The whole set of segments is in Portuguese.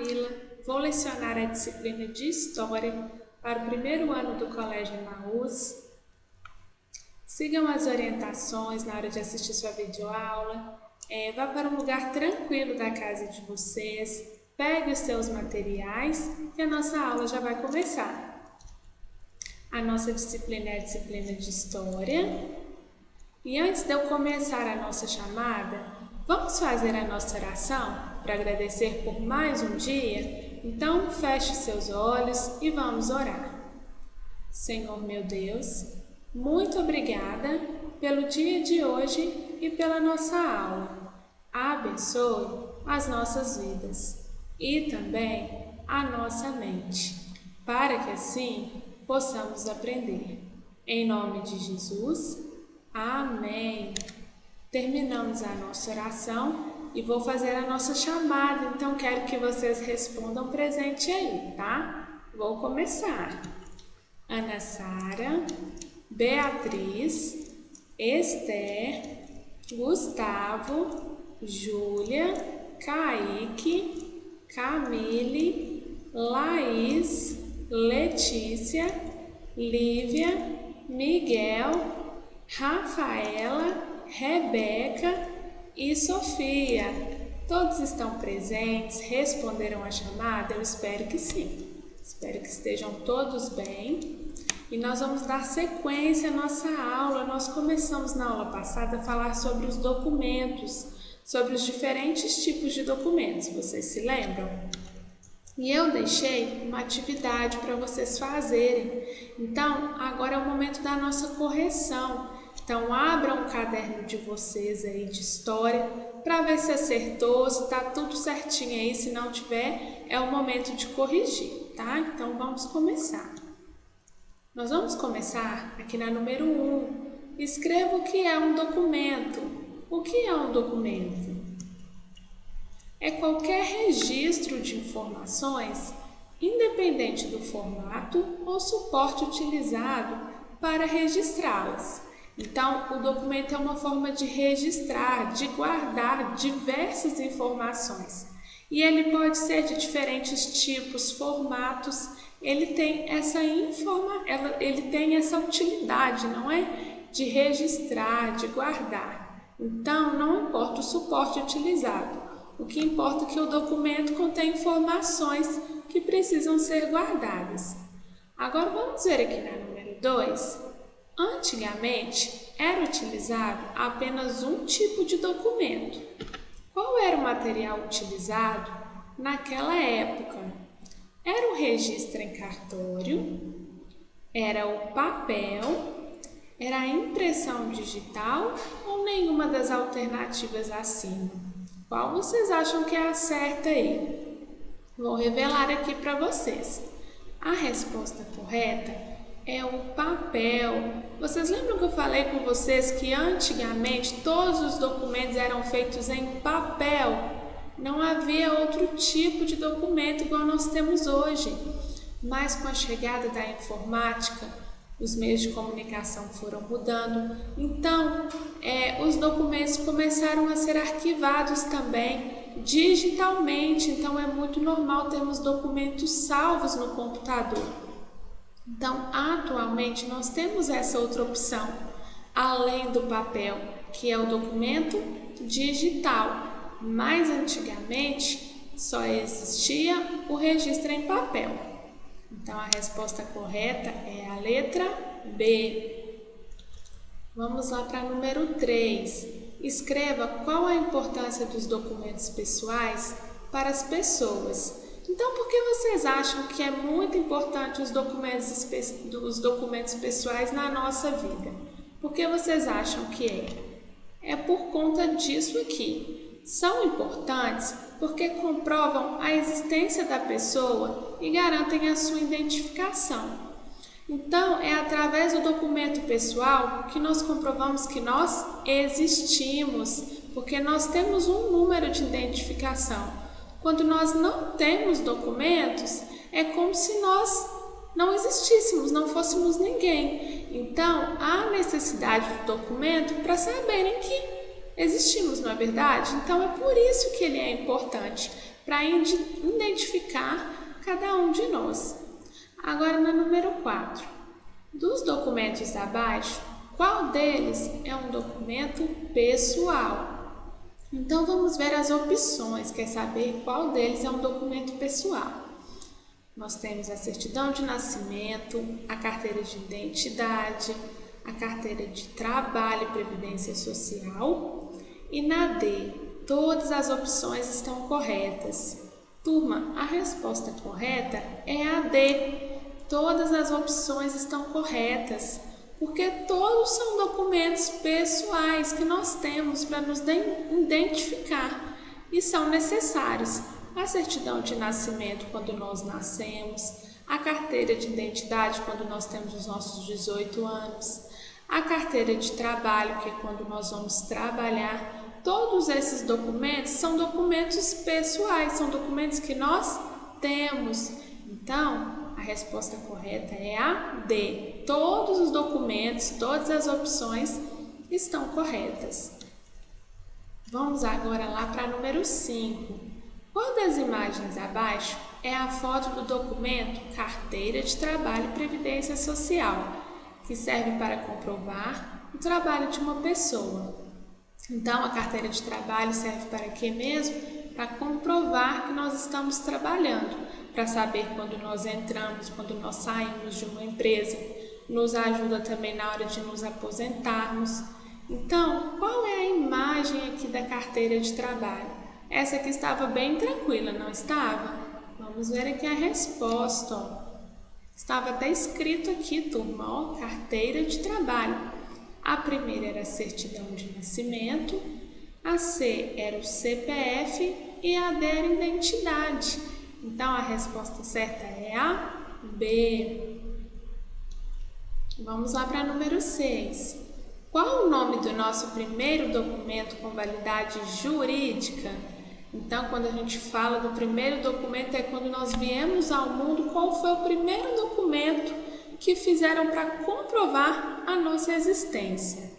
Camila, vou lecionar a disciplina de História para o primeiro ano do Colégio Emaús. Sigam as orientações na hora de assistir sua videoaula. Vá para um lugar tranquilo da casa de vocês, pegue os seus materiais e a nossa aula já vai começar. A nossa disciplina é a disciplina de História. E antes de eu começar a nossa chamada, vamos fazer a nossa oração para agradecer por mais um dia? Então, feche seus olhos e vamos orar. Senhor meu Deus, muito obrigada pelo dia de hoje e pela nossa aula. Abençoe as nossas vidas e também a nossa mente, para que assim possamos aprender. Em nome de Jesus, amém. Terminamos a nossa oração e vou fazer a nossa chamada, então quero que vocês respondam presente aí, tá? Vou começar. Ana Sara, Beatriz, Esther, Gustavo, Júlia, Kaique, Camille, Laís, Letícia, Lívia, Miguel, Rafaela, Rebeca e Sofia. Todos estão presentes? Responderam a chamada? Eu espero que sim. Espero que estejam todos bem. E nós vamos dar sequência à nossa aula. Nós começamos na aula passada a falar sobre os documentos, sobre os diferentes tipos de documentos. Vocês se lembram? E eu deixei uma atividade para vocês fazerem. Então, agora é o momento da nossa correção. Então, abram o caderno de vocês aí de história para ver se acertou, se está tudo certinho aí. Se não tiver, é o momento de corrigir, tá? Então, vamos começar. Nós vamos começar aqui na número 1. Escreva o que é um documento. O que é um documento? É qualquer registro de informações, independente do formato ou suporte utilizado para registrá-las. Então, o documento é uma forma de registrar, de guardar diversas informações. E ele pode ser de diferentes tipos, formatos. Ele tem essa utilidade, não é? De registrar, de guardar. Então, não importa o suporte utilizado. O que importa é que o documento contém informações que precisam ser guardadas. Agora, vamos ver aqui na número 2. Antigamente, era utilizado apenas um tipo de documento. Qual era o material utilizado naquela época? Era o registro em cartório, era o papel, era a impressão digital ou nenhuma das alternativas acima? Qual vocês acham que é a certa aí? Vou revelar aqui para vocês. A resposta correta é o papel. Vocês lembram que eu falei com vocês que antigamente todos os documentos eram feitos em papel? Não havia outro tipo de documento igual nós temos hoje. Mas com a chegada da informática, os meios de comunicação foram mudando. Então, os documentos começaram a ser arquivados também digitalmente. Então, é muito normal termos documentos salvos no computador. Então, atualmente, nós temos essa outra opção, além do papel, que é o documento digital. Mas, antigamente, só existia o registro em papel. Então, a resposta correta é a letra B. Vamos lá para número 3. Escreva qual a importância dos documentos pessoais para as pessoas. Então, por que vocês acham que é muito importante os documentos pessoais na nossa vida? Por que vocês acham que é? É por conta disso aqui. São importantes porque comprovam a existência da pessoa e garantem a sua identificação. Então, é através do documento pessoal que nós comprovamos que nós existimos, porque nós temos um número de identificação. Quando nós não temos documentos, é como se nós não existíssemos, não fôssemos ninguém. Então, há necessidade do documento para saberem que existimos, não é verdade? Então, é por isso que ele é importante, para identificar cada um de nós. Agora, na número 4. Dos documentos abaixo, qual deles é um documento pessoal? Então, vamos ver as opções, quer saber qual deles é um documento pessoal. Nós temos a certidão de nascimento, a carteira de identidade, a carteira de trabalho e previdência social. E na D, todas as opções estão corretas. Turma, a resposta correta é a D. Todas as opções estão corretas, porque todos são documentos pessoais que nós temos para nos identificar e são necessários. A certidão de nascimento quando nós nascemos, a carteira de identidade quando nós temos os nossos 18 anos, a carteira de trabalho, que é quando nós vamos trabalhar. Todos esses documentos são documentos pessoais, são documentos que nós temos. Então, a resposta correta é a D. Todos os documentos, todas as opções estão corretas. Vamos agora lá para número 5. Qual das imagens abaixo é a foto do documento Carteira de Trabalho e Previdência Social, que serve para comprovar o trabalho de uma pessoa? Então, a carteira de trabalho serve para quê mesmo? Para comprovar que nós estamos trabalhando, para saber quando nós entramos, quando nós saímos de uma empresa. Nos ajuda também na hora de nos aposentarmos. Então, qual é a imagem aqui da carteira de trabalho? Essa aqui estava bem tranquila, não estava? Vamos ver aqui a resposta. Ó. Estava até escrito aqui, turma, ó, carteira de trabalho. A primeira era a certidão de nascimento, a C era o CPF e a D era a identidade. Então, a resposta certa é a B. Vamos lá para número 6. Qual o nome do nosso primeiro documento com validade jurídica? Então, quando a gente fala do primeiro documento, é quando nós viemos ao mundo. Qual foi o primeiro documento que fizeram para comprovar a nossa existência?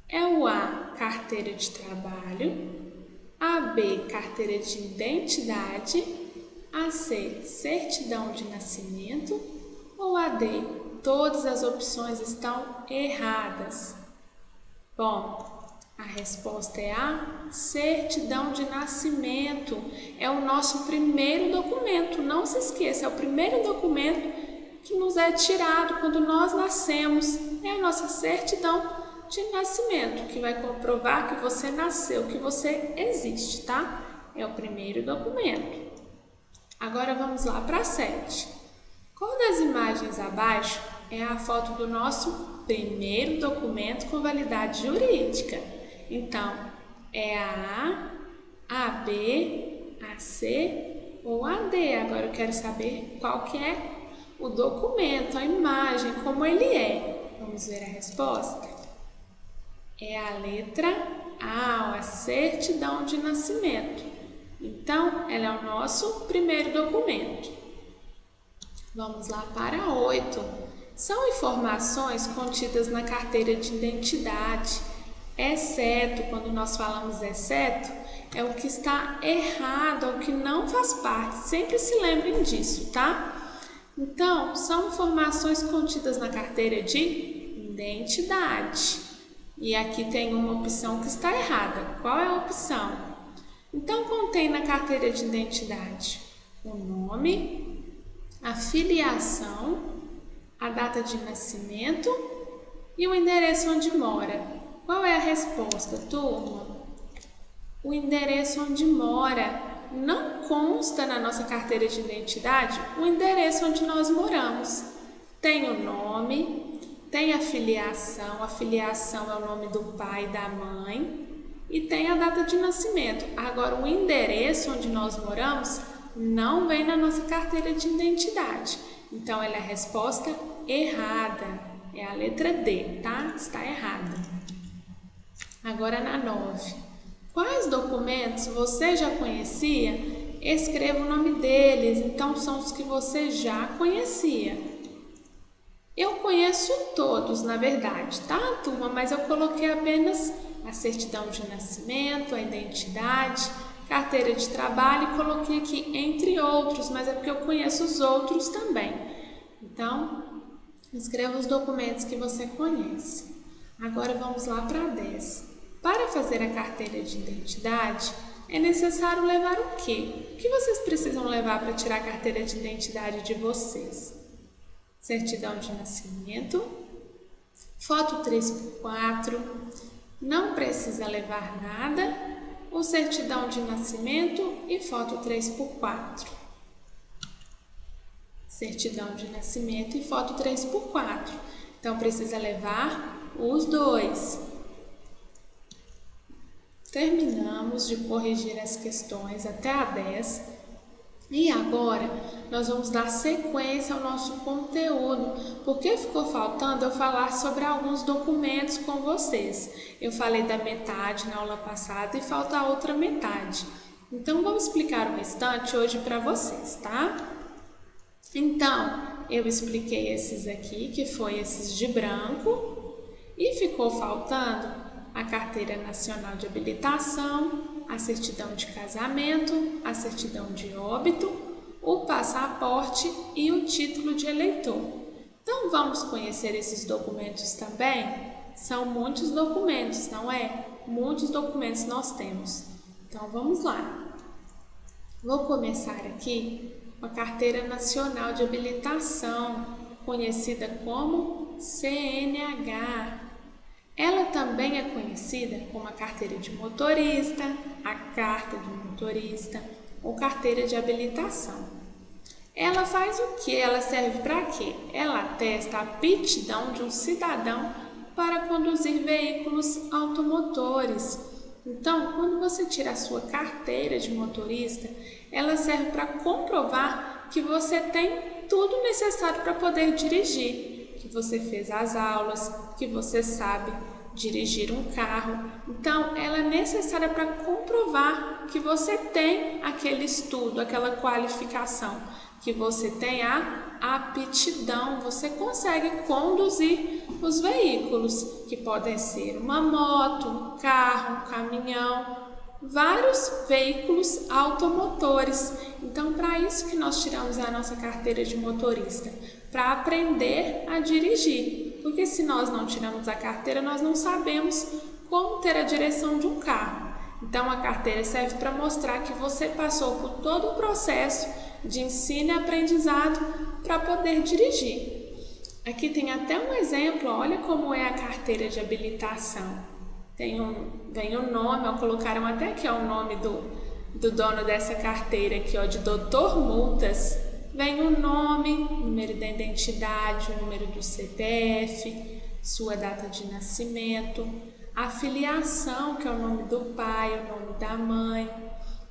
É o A, carteira de trabalho, a B, carteira de identidade, a C, certidão de nascimento ou a D, todas as opções estão erradas? Bom, a resposta é a certidão de nascimento. É o nosso primeiro documento, não se esqueça, é o primeiro documento que nos é tirado quando nós nascemos. É a nossa certidão de nascimento, que vai comprovar que você nasceu, que você existe, tá? É o primeiro documento. Agora vamos lá para 7. Qual das imagens abaixo é a foto do nosso primeiro documento com validade jurídica? Então, é a A, a B, a C ou a D? Agora eu quero saber qual que é o documento, a imagem, como ele é. Vamos ver a resposta? É a letra A, a certidão de nascimento. Então, ela é o nosso primeiro documento. Vamos lá para 8. São informações contidas na carteira de identidade, exceto, quando nós falamos exceto, é o que está errado, é o que não faz parte. Sempre se lembrem disso, tá? Então, são informações contidas na carteira de identidade. E aqui tem uma opção que está errada. Qual é a opção? Então, contém na carteira de identidade o nome, a filiação, a data de nascimento e o endereço onde mora. Qual é a resposta, turma? O endereço onde mora. Não consta na nossa carteira de identidade o endereço onde nós moramos. Tem o nome, tem a filiação é o nome do pai e da mãe, e tem a data de nascimento. Agora, o endereço onde nós moramos não vem na nossa carteira de identidade. Então, ela é a resposta errada. É a letra D, tá? Está errada. Agora, na 9. Quais documentos você já conhecia? Escreva o nome deles. Então, são os que você já conhecia. Eu conheço todos, na verdade, tá, turma? Mas eu coloquei apenas a certidão de nascimento, a identidade, carteira de trabalho e coloquei aqui entre outros, mas é porque eu conheço os outros também. Então, escreva os documentos que você conhece. Agora vamos lá para 10. Para fazer a carteira de identidade, é necessário levar o quê? O que vocês precisam levar para tirar a carteira de identidade de vocês? Certidão de nascimento, foto 3x4, não precisa levar nada, ou certidão de nascimento e foto 3x4. Certidão de nascimento e foto 3x4. Então, precisa levar os dois. Terminamos de corrigir as questões até a 10. E agora, nós vamos dar sequência ao nosso conteúdo, porque ficou faltando eu falar sobre alguns documentos com vocês. Eu falei da metade na aula passada e falta a outra metade. Então, vamos explicar o restante hoje para vocês, tá? Então, eu expliquei esses aqui, que foi esses de branco, e ficou faltando a Carteira Nacional de Habilitação, a certidão de casamento, a certidão de óbito, o passaporte e o título de eleitor. Então, vamos conhecer esses documentos também? São muitos documentos, não é? Muitos documentos nós temos. Então, vamos lá. Vou começar aqui com a Carteira Nacional de Habilitação, conhecida como CNH. Ela também é conhecida como a carteira de motorista, a carta de motorista ou carteira de habilitação. Ela faz o que? Ela serve para quê? Ela atesta a aptidão de um cidadão para conduzir veículos automotores. Então, quando você tira a sua carteira de motorista, ela serve para comprovar que você tem tudo necessário para poder dirigir. Que você fez as aulas, que você sabe dirigir um carro. Então, ela é necessária para comprovar que você tem aquele estudo, aquela qualificação, que você tem a aptidão, você consegue conduzir os veículos, que podem ser uma moto, um carro, um caminhão, vários veículos automotores. Então, para isso que nós tiramos a nossa carteira de motorista, para aprender a dirigir, porque se nós não tiramos a carteira, nós não sabemos como ter a direção de um carro. Então, a carteira serve para mostrar que você passou por todo o processo de ensino e aprendizado para poder dirigir. Aqui tem até um exemplo, olha como é a carteira de habilitação. Vem o nome, ó, colocaram até aqui ó, o nome do dono dessa carteira aqui, ó, de Dr. Multas. Vem o nome, número da identidade, o número do CPF, sua data de nascimento, a filiação, que é o nome do pai, o nome da mãe.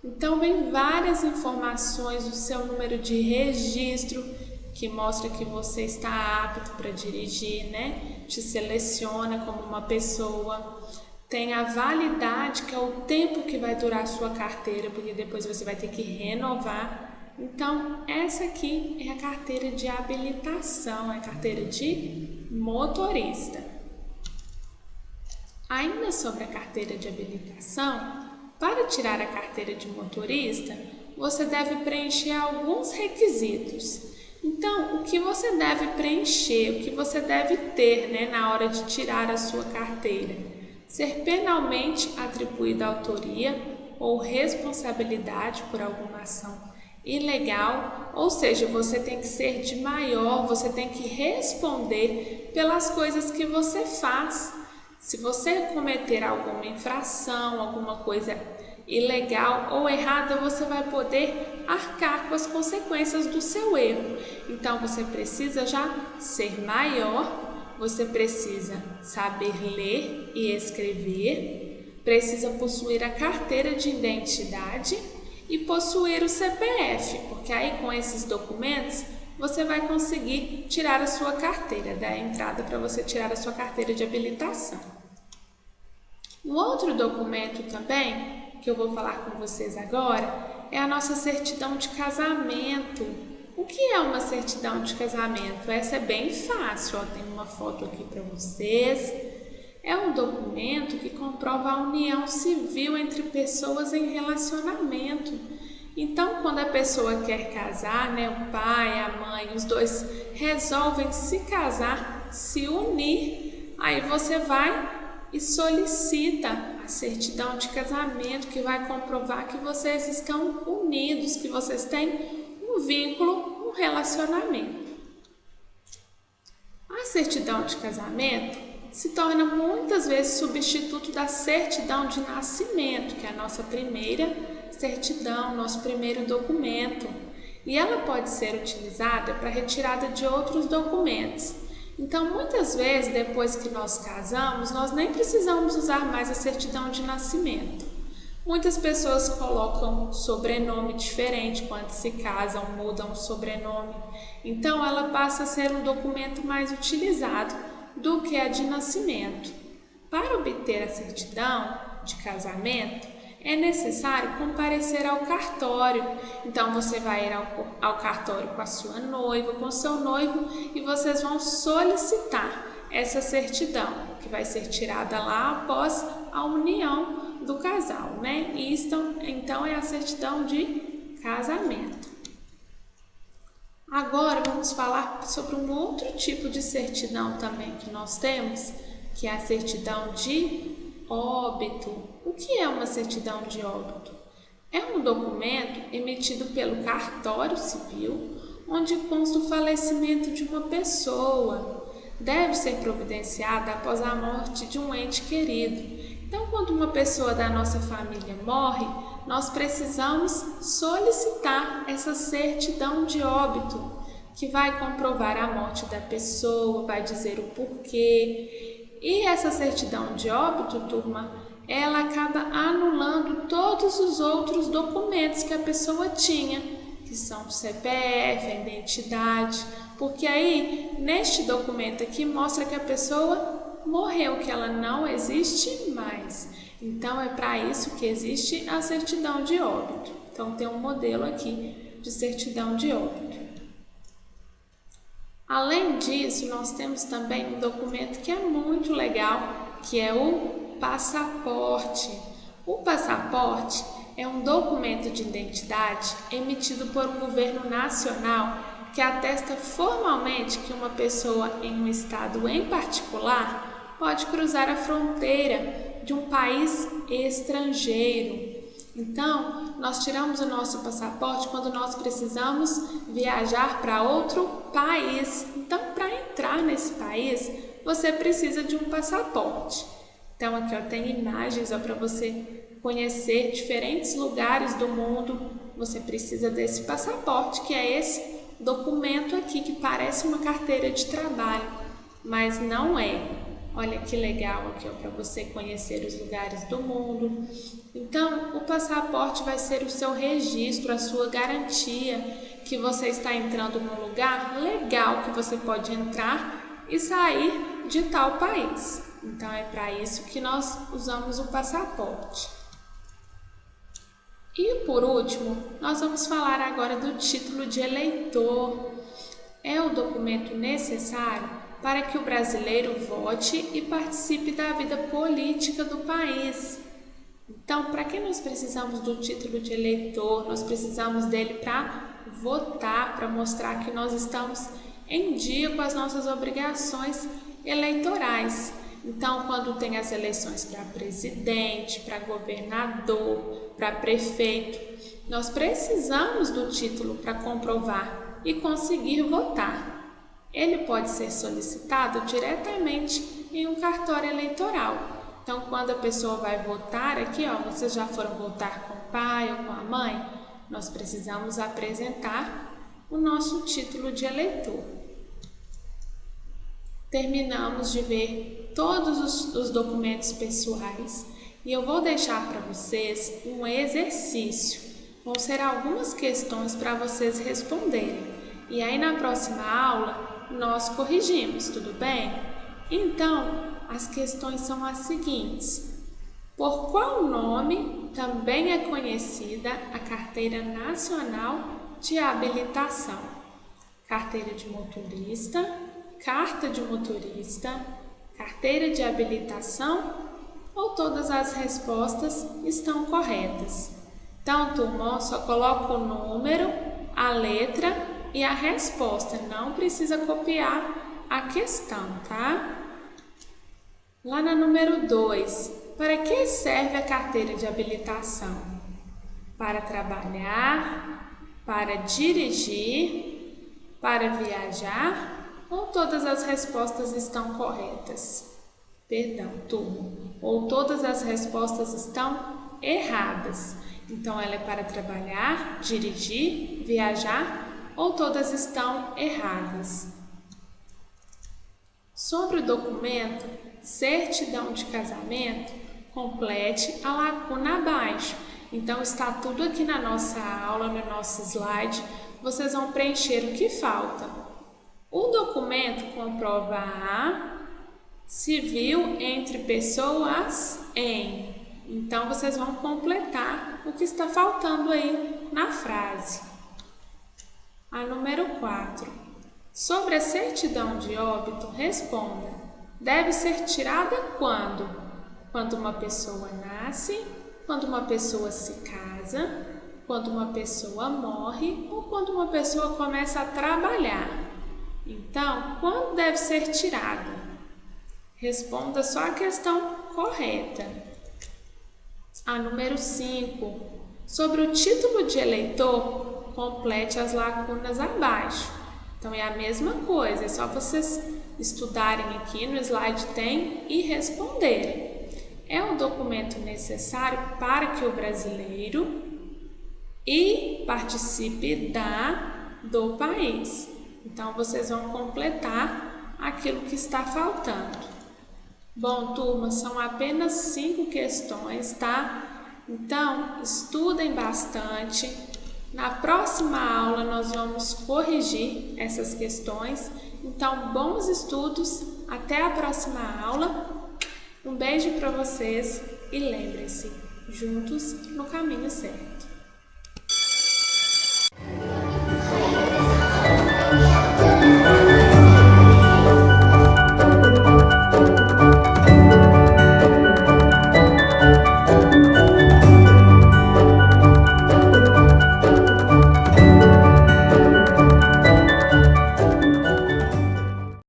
Então, vem várias informações, o seu número de registro, que mostra que você está apto para dirigir, né? Te seleciona como uma pessoa. Tem a validade, que é o tempo que vai durar a sua carteira, porque depois você vai ter que renovar. Então, essa aqui é a carteira de habilitação, é a carteira de motorista. Ainda sobre a carteira de habilitação, para tirar a carteira de motorista, você deve preencher alguns requisitos. Então, o que você deve preencher, o que você deve ter, né, na hora de tirar a sua carteira? Ser penalmente atribuída autoria ou responsabilidade por alguma ação ilegal, ou seja, você tem que ser de maior, você tem que responder pelas coisas que você faz. Se você cometer alguma infração, alguma coisa ilegal ou errada, você vai poder arcar com as consequências do seu erro. Então, você precisa já ser maior, você precisa saber ler e escrever, precisa possuir a carteira de identidade e possuir o CPF, porque aí com esses documentos você vai conseguir tirar a sua carteira, dar a entrada para você tirar a sua carteira de habilitação. Um outro documento também, que eu vou falar com vocês agora, é a nossa certidão de casamento. O que é uma certidão de casamento? Essa é bem fácil, ó, tem uma foto aqui para vocês. É um documento que comprova a união civil entre pessoas em relacionamento. Então, quando a pessoa quer casar, o pai, a mãe, os dois resolvem se casar, se unir, aí você vai e solicita a certidão de casamento que vai comprovar que vocês estão unidos, que vocês têm um vínculo, um relacionamento. A certidão de casamento se torna muitas vezes substituto da certidão de nascimento, que é a nossa primeira certidão, nosso primeiro documento, e ela pode ser utilizada para retirada de outros documentos. Então, muitas vezes, depois que nós casamos, nós nem precisamos usar mais a certidão de nascimento. Muitas pessoas colocam sobrenome diferente quando se casam, mudam o sobrenome. Então, ela passa a ser um documento mais utilizado do que a de nascimento. Para obter a certidão de casamento, é necessário comparecer ao cartório. Então, você vai ir ao cartório com a sua noiva, com o seu noivo, e vocês vão solicitar essa certidão, que vai ser tirada lá após a união do casal, E então é a certidão de casamento. Agora, vamos falar sobre um outro tipo de certidão também que nós temos, que é a certidão de óbito. O que é uma certidão de óbito? É um documento emitido pelo cartório civil, onde consta o falecimento de uma pessoa. Deve ser providenciada após a morte de um ente querido. Então, quando uma pessoa da nossa família morre, nós precisamos solicitar essa certidão de óbito, que vai comprovar a morte da pessoa, vai dizer o porquê. E essa certidão de óbito, turma, ela acaba anulando todos os outros documentos que a pessoa tinha, que são o CPF, a identidade, porque aí, neste documento aqui, mostra que a pessoa morreu, que ela não existe mais. Então, é para isso que existe a certidão de óbito. Então, tem um modelo aqui de certidão de óbito. Além disso, nós temos também um documento que é muito legal, que é o passaporte. O passaporte é um documento de identidade emitido por um governo nacional que atesta formalmente que uma pessoa em um estado em particular pode cruzar a fronteira de um país estrangeiro. Então, nós tiramos o nosso passaporte quando nós precisamos viajar para outro país. Então, para entrar nesse país, você precisa de um passaporte. Então, aqui tem imagens para você conhecer diferentes lugares do mundo. Você precisa desse passaporte, que é esse documento aqui, que parece uma carteira de trabalho, mas não é. Olha que legal aqui, para você conhecer os lugares do mundo. Então, o passaporte vai ser o seu registro, a sua garantia que você está entrando num lugar legal, que você pode entrar e sair de tal país. Então, é para isso que nós usamos o passaporte. E, por último, nós vamos falar agora do título de eleitor. É o documento necessário para que o brasileiro vote e participe da vida política do país. Então, para que nós precisamos do título de eleitor? Nós precisamos dele para votar, para mostrar que nós estamos em dia com as nossas obrigações eleitorais. Então, quando tem as eleições para presidente, para governador, para prefeito, nós precisamos do título para comprovar e conseguir votar. Ele pode ser solicitado diretamente em um cartório eleitoral. Então, quando a pessoa vai votar aqui, vocês já foram votar com o pai ou com a mãe, nós precisamos apresentar o nosso título de eleitor. Terminamos de ver todos os documentos pessoais e eu vou deixar para vocês um exercício. Vão ser algumas questões para vocês responderem. E aí, na próxima aula, nós corrigimos, tudo bem? Então, as questões são as seguintes. Por qual nome também é conhecida a Carteira Nacional de Habilitação? Carteira de motorista, carta de motorista, carteira de habilitação ou todas as respostas estão corretas? Então, turma, só coloca o número, a letra e a resposta. Não precisa copiar a questão, tá? Lá na número 2, para que serve a carteira de habilitação? Para trabalhar, para dirigir, para viajar ou todas as respostas estão corretas? Perdão, turma, ou todas as respostas estão erradas. Então, ela é para trabalhar, dirigir, viajar ou todas estão erradas? Sobre o documento certidão de casamento, complete a lacuna abaixo. Então, está tudo aqui na nossa aula, no nosso slide. Vocês vão preencher o que falta. O documento comprova a civil entre pessoas em. Então, vocês vão completar o que está faltando aí na frase. A número 4. Sobre a certidão de óbito, responda. Deve ser tirada quando? Quando uma pessoa nasce, quando uma pessoa se casa, quando uma pessoa morre ou quando uma pessoa começa a trabalhar. Então, quando deve ser tirada? Responda só a questão correta. A número 5. Sobre o título de eleitor, complete as lacunas abaixo. Então, é a mesma coisa, é só vocês estudarem aqui no slide tem e responderem. É um documento necessário para que o brasileiro participe do país. Então, vocês vão completar aquilo que está faltando. Bom, turma, são apenas 5 questões, tá? Então, estudem bastante. Na próxima aula, nós vamos corrigir essas questões. Então, bons estudos. Até a próxima aula. Um beijo para vocês e lembrem-se, juntos no caminho certo.